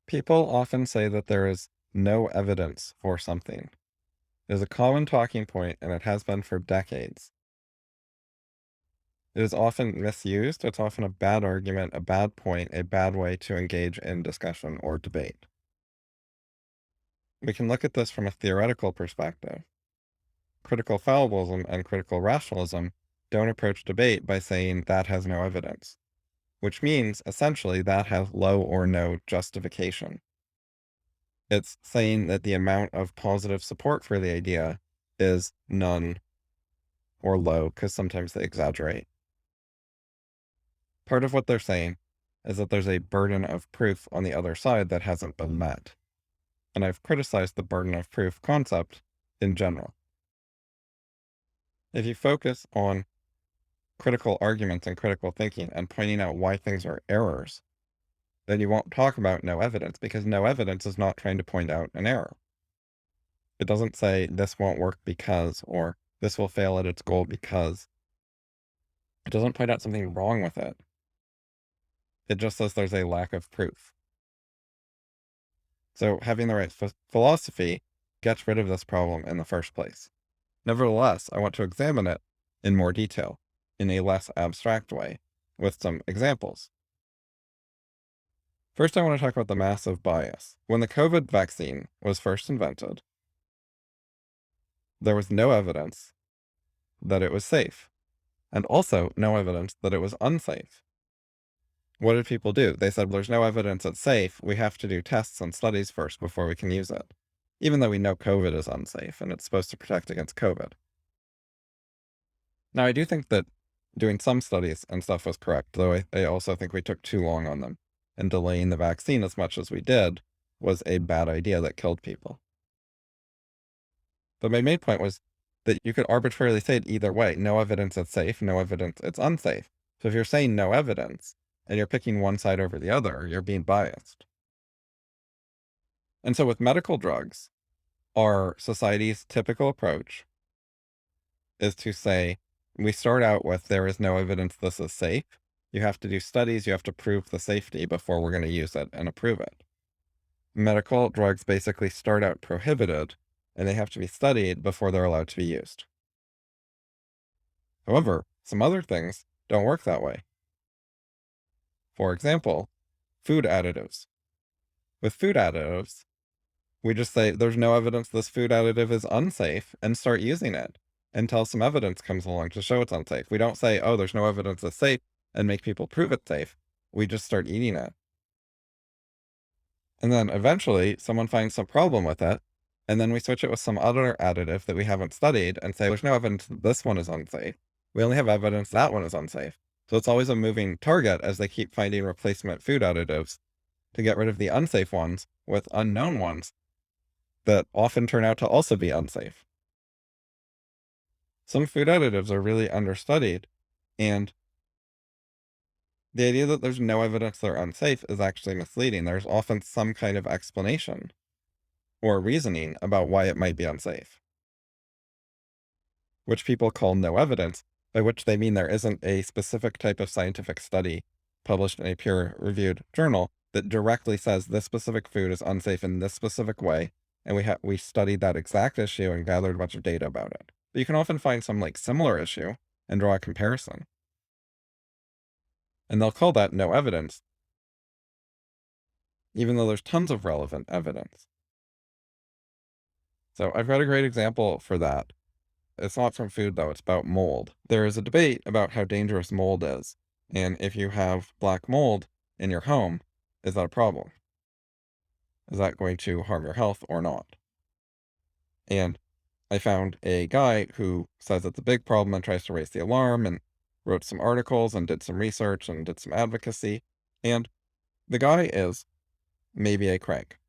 People often say that there is no evidence for something. It is a common talking point, and it has been for decades. It is often misused. It's often a bad argument, a bad point, a bad way to engage in discussion or debate. We can look at this from a theoretical perspective. Critical fallibilism and critical rationalism don't approach debate by saying that has no evidence, which means essentially that has low or no justification. It's saying that the amount of positive support for the idea is none or low, because sometimes they exaggerate. Part of what they're saying is that there's a burden of proof on the other side that hasn't been met. And I've criticized the burden of proof concept in general. If you focus on critical arguments and critical thinking and pointing out why things are errors, then you won't talk about no evidence, because no evidence is not trying to point out an error. It doesn't say this won't work because, or this will fail at its goal because. It doesn't point out something wrong with it. It just says there's a lack of proof. So having the right philosophy gets rid of this problem in the first place. Nevertheless, I want to examine it in more detail, in a less abstract way, with some examples. First, I want to talk about the massive bias. When the COVID vaccine was first invented, there was no evidence that it was safe, and also no evidence that it was unsafe. What did people do? They said, there's no evidence it's safe. We have to do tests and studies first before we can use it, even though we know COVID is unsafe and it's supposed to protect against COVID. Now, I do think that doing some studies and stuff was correct, though I also think we took too long on them, and delaying the vaccine as much as we did was a bad idea that killed people. But my main point was that you could arbitrarily say it either way. No evidence it's safe, no evidence it's unsafe. So if you're saying no evidence, and you're picking one side over the other, you're being biased. And so with medical drugs, our society's typical approach is to say, we start out with there is no evidence this is safe. You have to do studies, you have to prove the safety before we're going to use it and approve it. Medical drugs basically start out prohibited, and they have to be studied before they're allowed to be used. However, some other things don't work that way. For example, food additives. With food additives, we just say there's no evidence this food additive is unsafe and start using it until some evidence comes along to show it's unsafe. We don't say, oh, there's no evidence it's safe and make people prove it's safe. We just start eating it. And then eventually someone finds some problem with it, and then we switch it with some other additive that we haven't studied and say, there's no evidence that this one is unsafe. We only have evidence that one is unsafe. So it's always a moving target as they keep finding replacement food additives to get rid of the unsafe ones with unknown ones that often turn out to also be unsafe. Some food additives are really understudied, and the idea that there's no evidence they're unsafe is actually misleading. There's often some kind of explanation or reasoning about why it might be unsafe, which people call no evidence, by which they mean there isn't a specific type of scientific study published in a peer-reviewed journal that directly says this specific food is unsafe in this specific way, and we studied that exact issue and gathered a bunch of data about it. But you can often find some similar issue and draw a comparison. And they'll call that no evidence, even though there's tons of relevant evidence. So I've got a great example for that. It's not from food, though. It's about mold. There is a debate about how dangerous mold is. And if you have black mold in your home, is that a problem? Is that going to harm your health or not? And I found a guy who says it's a big problem and tries to raise the alarm and wrote some articles and did some research and did some advocacy. And the guy is maybe a crank.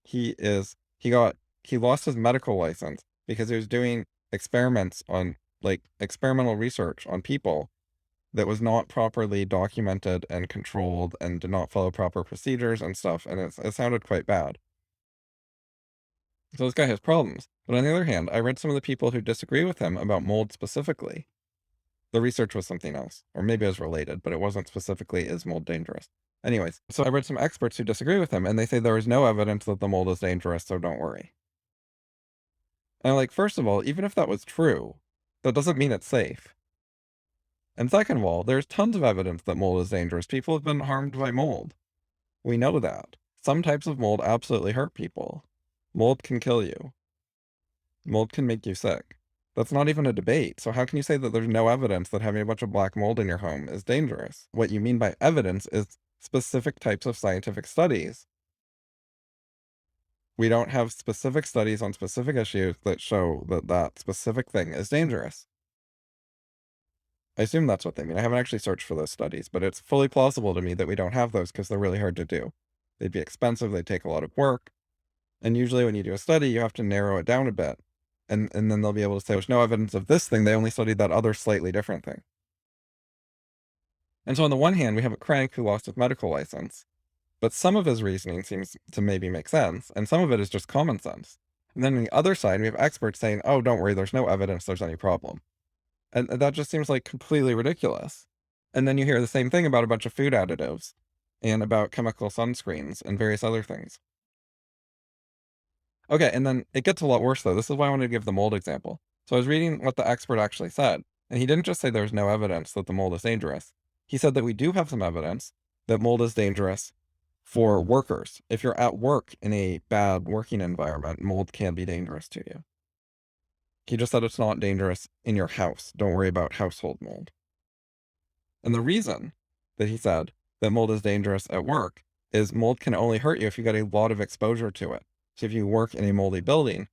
He lost his medical license because he was doing experiments on experimental research on people that was not properly documented and controlled and did not follow proper procedures and stuff. And it sounded quite bad. So this guy has problems. But on the other hand, I read some of the people who disagree with him about mold specifically. The research was something else, or maybe it was related, but it wasn't specifically, is mold dangerous? Anyways, so I read some experts who disagree with him, and they say there is no evidence that the mold is dangerous, so don't worry. And I'm like, first of all, even if that was true, that doesn't mean it's safe. And second of all, there's tons of evidence that mold is dangerous. People have been harmed by mold. We know that. Some types of mold absolutely hurt people. Mold can kill you. Mold can make you sick. That's not even a debate. So how can you say that there's no evidence that having a bunch of black mold in your home is dangerous? What you mean by evidence is specific types of scientific studies. We don't have specific studies on specific issues that show that that specific thing is dangerous. I assume that's what they mean. I haven't actually searched for those studies, but it's fully plausible to me that we don't have those because they're really hard to do. They'd be expensive, they'd take a lot of work, and usually when you do a study, you have to narrow it down a bit. And then they'll be able to say, there's no evidence of this thing, they only studied that other slightly different thing. And so on the one hand, we have a crank who lost his medical license, but some of his reasoning seems to maybe make sense, and some of it is just common sense. And then on the other side, we have experts saying, oh, don't worry, there's no evidence there's any problem. And that just seems like completely ridiculous. And then you hear the same thing about a bunch of food additives and about chemical sunscreens and various other things. Okay, and then it gets a lot worse though. This is why I wanted to give the mold example. So I was reading what the expert actually said, and he didn't just say there's no evidence that the mold is dangerous. He said that we do have some evidence that mold is dangerous for workers. If you're at work in a bad working environment, mold can be dangerous to you. He just said it's not dangerous in your house. Don't worry about household mold. And the reason that he said that mold is dangerous at work is mold can only hurt you if you get a lot of exposure to it. So if you work in a moldy building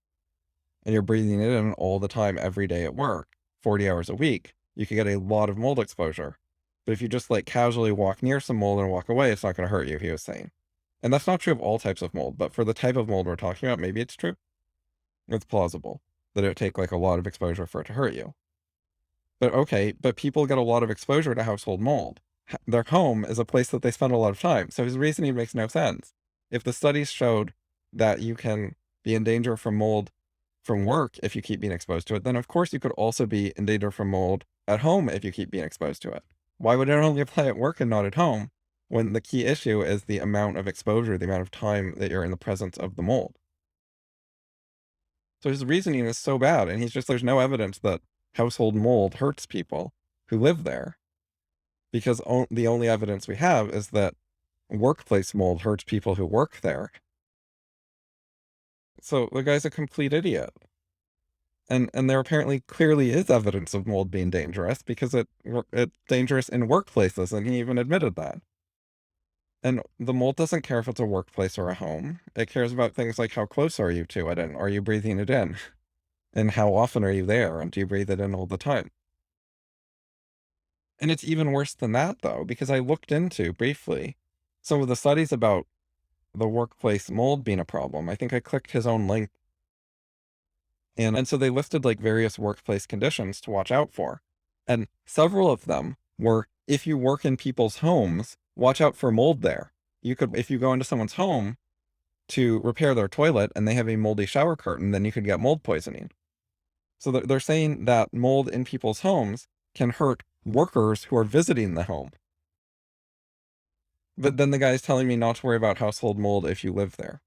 and you're breathing it in all the time, every day at work, 40 hours a week, you could get a lot of mold exposure. But if you just like casually walk near some mold and walk away, it's not going to hurt you, he was saying. And that's not true of all types of mold, but for the type of mold we're talking about, maybe it's true. It's plausible that it would take like a lot of exposure for it to hurt you. But okay, but people get a lot of exposure to household mold. Their home is a place that they spend a lot of time. So his reasoning makes no sense. If the studies showed that you can be in danger from mold from work if you keep being exposed to it, then of course you could also be in danger from mold at home if you keep being exposed to it. Why would it only apply at work and not at home when the key issue is the amount of exposure, the amount of time that you're in the presence of the mold? So his reasoning is so bad, and he's just, there's no evidence that household mold hurts people who live there because the only evidence we have is that workplace mold hurts people who work there. So the guy's a complete idiot. And there apparently clearly is evidence of mold being dangerous because it's dangerous in workplaces, and he even admitted that. And the mold doesn't care if it's a workplace or a home. It cares about things like how close are you to it, and are you breathing it in? And how often are you there, and do you breathe it in all the time? And it's even worse than that, though, because I looked into, briefly, some of the studies about the workplace mold being a problem. I think I clicked his own link, and so they listed, like, various workplace conditions to watch out for, and several of them were, if you work in people's homes, watch out for mold there. You could if you go into someone's home to repair their toilet and they have a moldy shower curtain, then you could get mold poisoning. So they're saying that mold in people's homes can hurt workers who are visiting the home. But then the guy's telling me not to worry about household mold if you live there.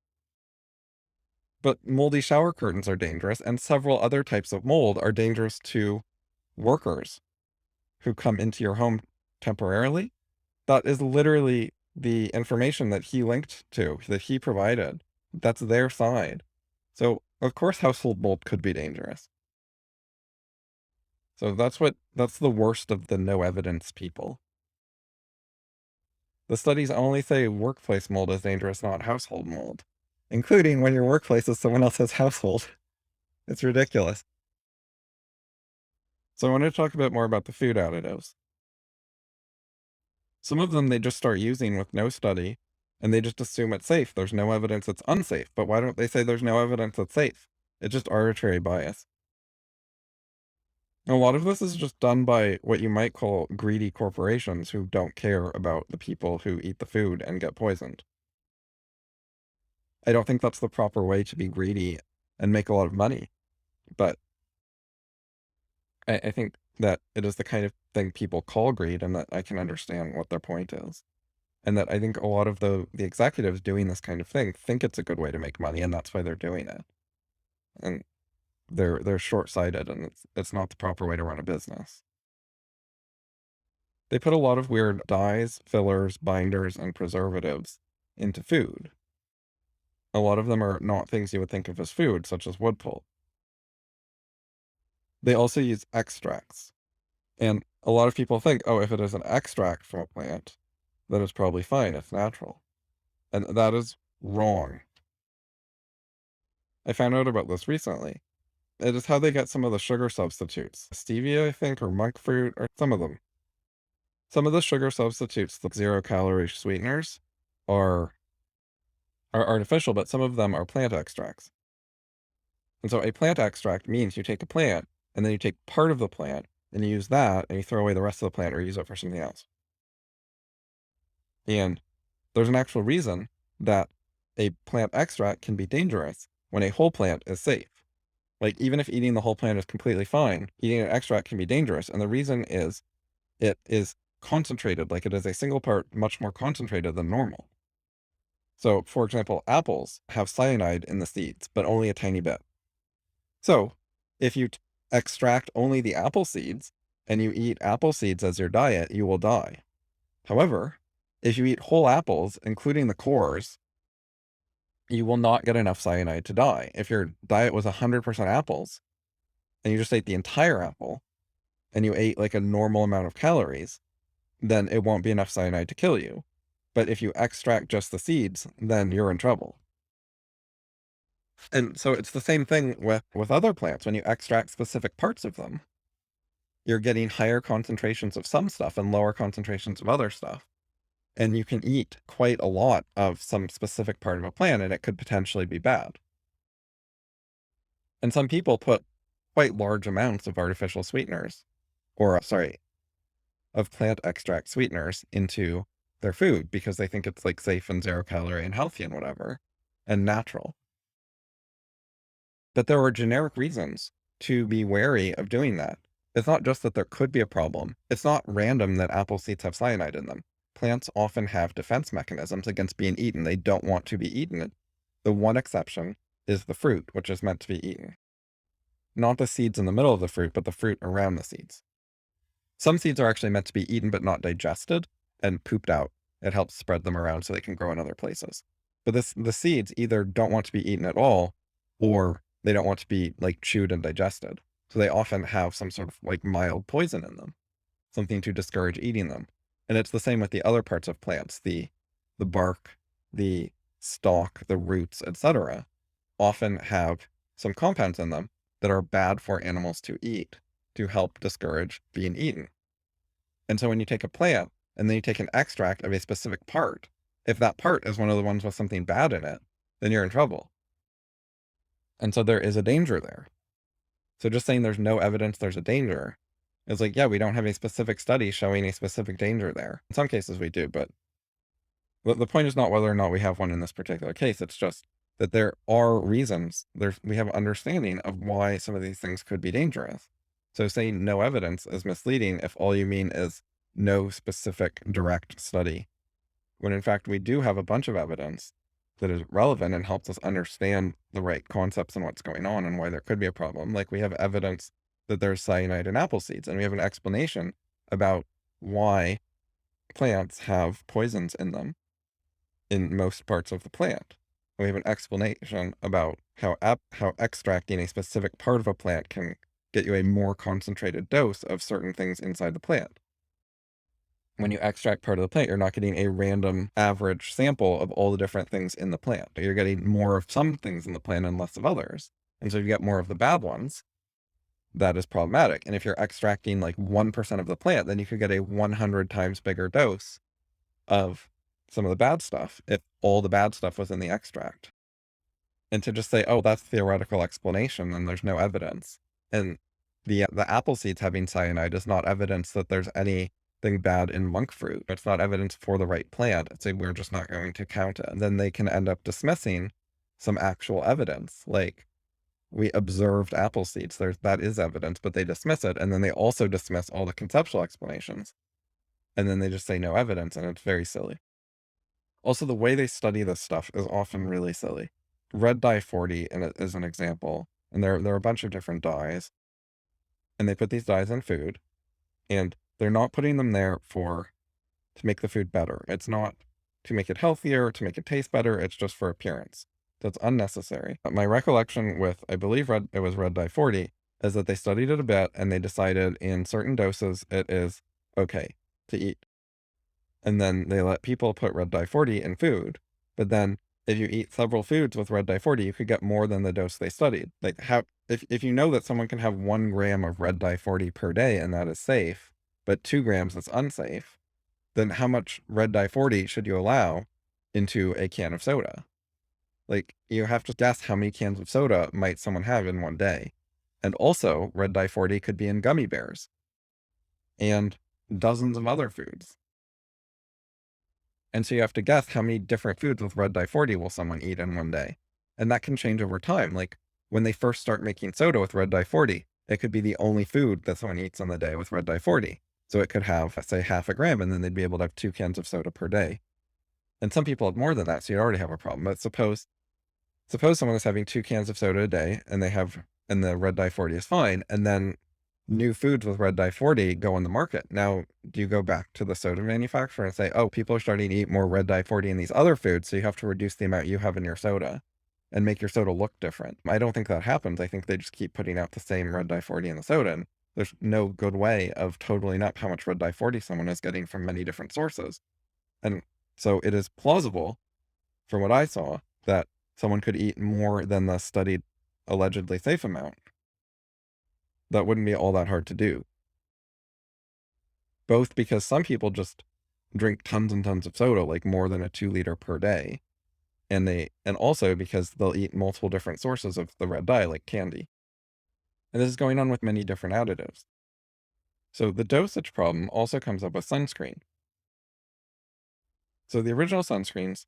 But moldy shower curtains are dangerous, and several other types of mold are dangerous to workers who come into your home temporarily. That is literally the information that he linked to, that he provided. That's their side. So, of course, household mold could be dangerous. So that's the worst of the no evidence people. The studies only say workplace mold is dangerous, not household mold, including when your workplace is someone else's household. It's ridiculous. So I wanted to talk a bit more about the food additives. Some of them they just start using with no study, and they just assume it's safe. There's no evidence it's unsafe, but why don't they say there's no evidence it's safe? It's just arbitrary bias. A lot of this is just done by what you might call greedy corporations who don't care about the people who eat the food and get poisoned. I don't think that's the proper way to be greedy and make a lot of money, but I think that it is the kind of thing people call greed and that I can understand what their point is. And that I think a lot of the executives doing this kind of thing think it's a good way to make money, and that's why they're doing it. And they're short-sighted, and it's not the proper way to run a business. They put a lot of weird dyes, fillers, binders, and preservatives into food. A lot of them are not things you would think of as food, such as wood pulp. They also use extracts. And a lot of people think, oh, if it is an extract from a plant, then it's probably fine, it's natural. And that is wrong. I found out about this recently. It is how they get some of the sugar substitutes. Stevia, I think, or monk fruit, or some of them. Some of the sugar substitutes, the zero-calorie sweeteners, are are artificial, but some of them are plant extracts. And so a plant extract means you take a plant, and then you take part of the plant, and you use that, and you throw away the rest of the plant or use it for something else. And there's an actual reason that a plant extract can be dangerous when a whole plant is safe. Like, even if eating the whole plant is completely fine, eating an extract can be dangerous, and the reason is it is concentrated, like it is a single part much more concentrated than normal. So, for example, apples have cyanide in the seeds, but only a tiny bit. So, if you extract only the apple seeds and you eat apple seeds as your diet, you will die. However, if you eat whole apples, including the cores, you will not get enough cyanide to die. If your diet was 100% apples and you just ate the entire apple and you ate like a normal amount of calories, then it won't be enough cyanide to kill you. But if you extract just the seeds, then you're in trouble. And so it's the same thing with other plants. When you extract specific parts of them, you're getting higher concentrations of some stuff and lower concentrations of other stuff. And you can eat quite a lot of some specific part of a plant, and it could potentially be bad. And some people put quite large amounts of artificial sweeteners, or sorry, of plant extract sweeteners into their food because they think it's like safe and zero calorie and healthy and whatever, and natural. But there are generic reasons to be wary of doing that. It's not just that there could be a problem. It's not random that apple seeds have cyanide in them. Plants often have defense mechanisms against being eaten. They don't want to be eaten. The one exception is the fruit, which is meant to be eaten. Not the seeds in the middle of the fruit, but the fruit around the seeds. Some seeds are actually meant to be eaten but not digested and pooped out. It helps spread them around so they can grow in other places. But the seeds either don't want to be eaten at all, or they don't want to be like chewed and digested. So they often have some sort of like mild poison in them, something to discourage eating them. And it's the same with the other parts of plants, the bark, the stalk, the roots, etc. often have some compounds in them that are bad for animals to eat to help discourage being eaten. And so when you take a plant and then you take an extract of a specific part, if that part is one of the ones with something bad in it, then you're in trouble. And so there is a danger there. So just saying there's no evidence there's a danger is like, yeah, we don't have a specific study showing a specific danger there. In some cases we do, but the point is not whether or not we have one in this particular case. It's just that there are reasons. We have understanding of why some of these things could be dangerous. So saying no evidence is misleading if all you mean is no specific direct study, when in fact we do have a bunch of evidence that is relevant and helps us understand the right concepts and what's going on and why there could be a problem. Like we have evidence that there's cyanide in apple seeds, and we have an explanation about why plants have poisons in them in most parts of the plant. And we have an explanation about how extracting a specific part of a plant can get you a more concentrated dose of certain things inside the plant. When you extract part of the plant, you're not getting a random average sample of all the different things in the plant. You're getting more of some things in the plant and less of others. And so if you get more of the bad ones, that is problematic. And if you're extracting like 1% of the plant, then you could get a 100 times bigger dose of some of the bad stuff if all the bad stuff was in the extract. And to just say, oh, that's theoretical explanation, and there's no evidence. And the apple seeds having cyanide is not evidence that there's anything bad in monk fruit. It's not evidence for the right plant. It's we're just not going to count it. And then they can end up dismissing some actual evidence. Like we observed apple seeds. That is evidence, but they dismiss it. And then they also dismiss all the conceptual explanations. And then they just say no evidence, and it's very silly. Also, the way they study this stuff is often really silly. Red dye 40 is an example, and there are a bunch of different dyes, and they put these dyes in food, and they're not putting them there to make the food better. It's not to make it healthier, to make it taste better, it's just for appearance. That's unnecessary. My recollection with, I believe it was red dye 40, is that they studied it a bit and they decided in certain doses it is okay to eat. And then they let people put red dye 40 in food. But then if you eat several foods with red dye 40, you could get more than the dose they studied. Like how if you know that someone can have 1 gram of red dye 40 per day and that is safe, but 2 grams is unsafe, then how much red dye 40 should you allow into a can of soda? Like, you have to guess how many cans of soda might someone have in one day. And also, red dye 40 could be in gummy bears and dozens of other foods. And so you have to guess how many different foods with red dye 40 will someone eat in one day. And that can change over time. Like, when they first start making soda with red dye 40, it could be the only food that someone eats on the day with red dye 40. So it could have, say, half a gram, and then they'd be able to have 2 cans of soda per day. And some people have more than that, so you already have a problem. But suppose someone is having 2 cans of soda a day, and and the red dye 40 is fine, and then new foods with red dye 40 go on the market. Now, do you go back to the soda manufacturer and say, oh, people are starting to eat more red dye 40 in these other foods, so you have to reduce the amount you have in your soda and make your soda look different? I don't think that happens. I think they just keep putting out the same red dye 40 in the soda, and there's no good way of totaling up how much red dye 40 someone is getting from many different sources. And so it is plausible, from what I saw, that someone could eat more than the studied allegedly safe amount. That wouldn't be all that hard to do. Both because some people just drink tons and tons of soda, like more than a 2 liter per day, and also because they'll eat multiple different sources of the red dye, like candy. And this is going on with many different additives. So the dosage problem also comes up with sunscreen. So the original sunscreens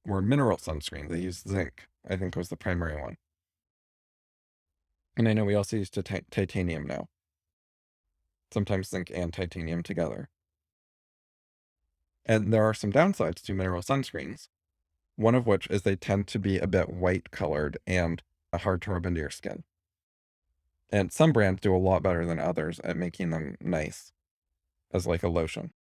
were mineral sunscreen. They used zinc, I think was the primary one. And I know we also use titanium now. Sometimes zinc and titanium together. And there are some downsides to mineral sunscreens, one of which is they tend to be a bit white colored and hard to rub into your skin. And some brands do a lot better than others at making them nice as like a lotion.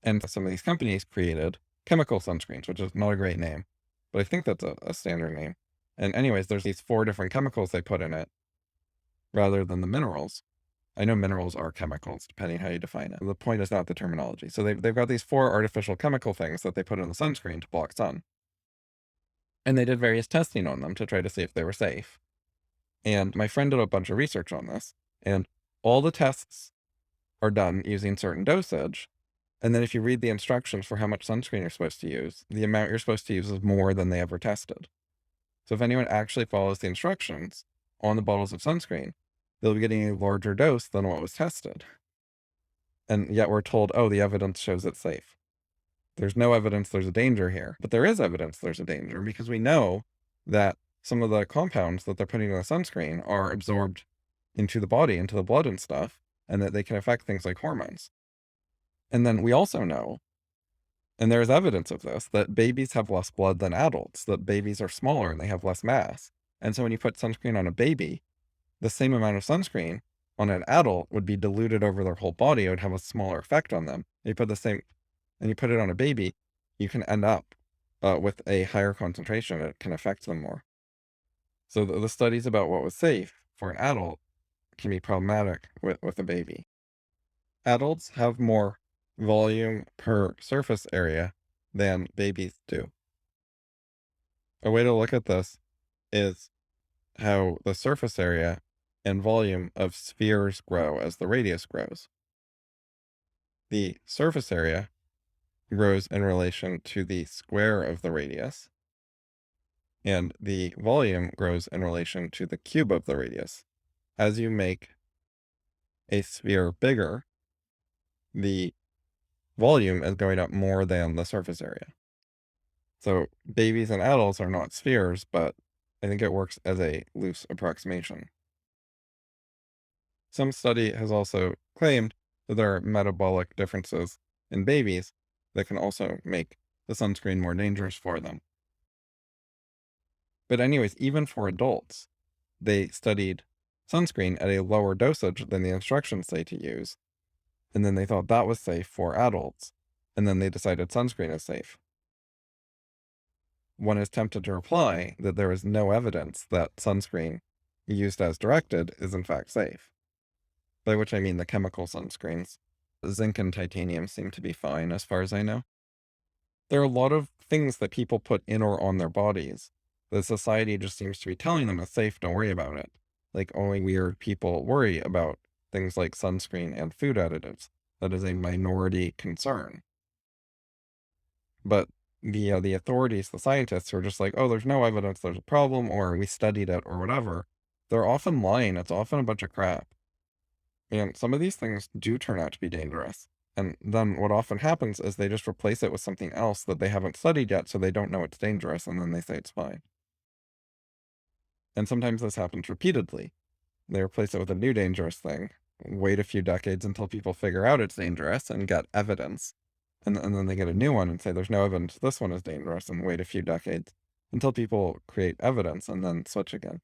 And some of these companies created chemical sunscreens, which is not a great name, but I think that's a standard name. And anyways, there's these 4 different chemicals they put in it rather than the minerals. I know minerals are chemicals, depending how you define it. The point is not the terminology. So they've got these 4 artificial chemical things that they put in the sunscreen to block sun. And they did various testing on them to try to see if they were safe. And my friend did a bunch of research on this, and all the tests are done using certain dosage. And then if you read the instructions for how much sunscreen you're supposed to use, the amount you're supposed to use is more than they ever tested. So if anyone actually follows the instructions on the bottles of sunscreen, they'll be getting a larger dose than what was tested. And yet we're told, oh, the evidence shows it's safe. There's no evidence there's a danger here, but there is evidence there's a danger because we know that some of the compounds that they're putting in the sunscreen are absorbed into the body, into the blood and stuff, and that they can affect things like hormones. And then we also know, and there's evidence of this, that babies have less blood than adults, that babies are smaller and they have less mass. And so when you put sunscreen on a baby, the same amount of sunscreen on an adult would be diluted over their whole body. It would have a smaller effect on them. You put it on a baby, you can end up with a higher concentration. It can affect them more. So the studies about what was safe for an adult can be problematic with a baby. Adults have more volume per surface area than babies do. A way to look at this is how the surface area and volume of spheres grow as the radius grows. The surface area grows in relation to the square of the radius, and the volume grows in relation to the cube of the radius. As you make a sphere bigger, the volume is going up more than the surface area. So babies and adults are not spheres, but I think it works as a loose approximation. Some study has also claimed that there are metabolic differences in babies that can also make the sunscreen more dangerous for them. But anyways, even for adults, they studied sunscreen at a lower dosage than the instructions say to use, and then they thought that was safe for adults, and then they decided sunscreen is safe. One is tempted to reply that there is no evidence that sunscreen used as directed is in fact safe, by which I mean the chemical sunscreens. Zinc and titanium seem to be fine as far as I know. There are a lot of things that people put in or on their bodies that society just seems to be telling them is safe, don't worry about it. Like only weird people worry about things like sunscreen and food additives. That is a minority concern. But the authorities, the scientists who are just like, oh, there's no evidence there's a problem, or we studied it, or whatever, they're often lying. It's often a bunch of crap. And some of these things do turn out to be dangerous. And then what often happens is they just replace it with something else that they haven't studied yet, so they don't know it's dangerous, and then they say it's fine. And sometimes this happens repeatedly. They replace it with a new dangerous thing, wait a few decades until people figure out it's dangerous and get evidence. And then they get a new one and say there's no evidence this one is dangerous, and wait a few decades until people create evidence and then switch again.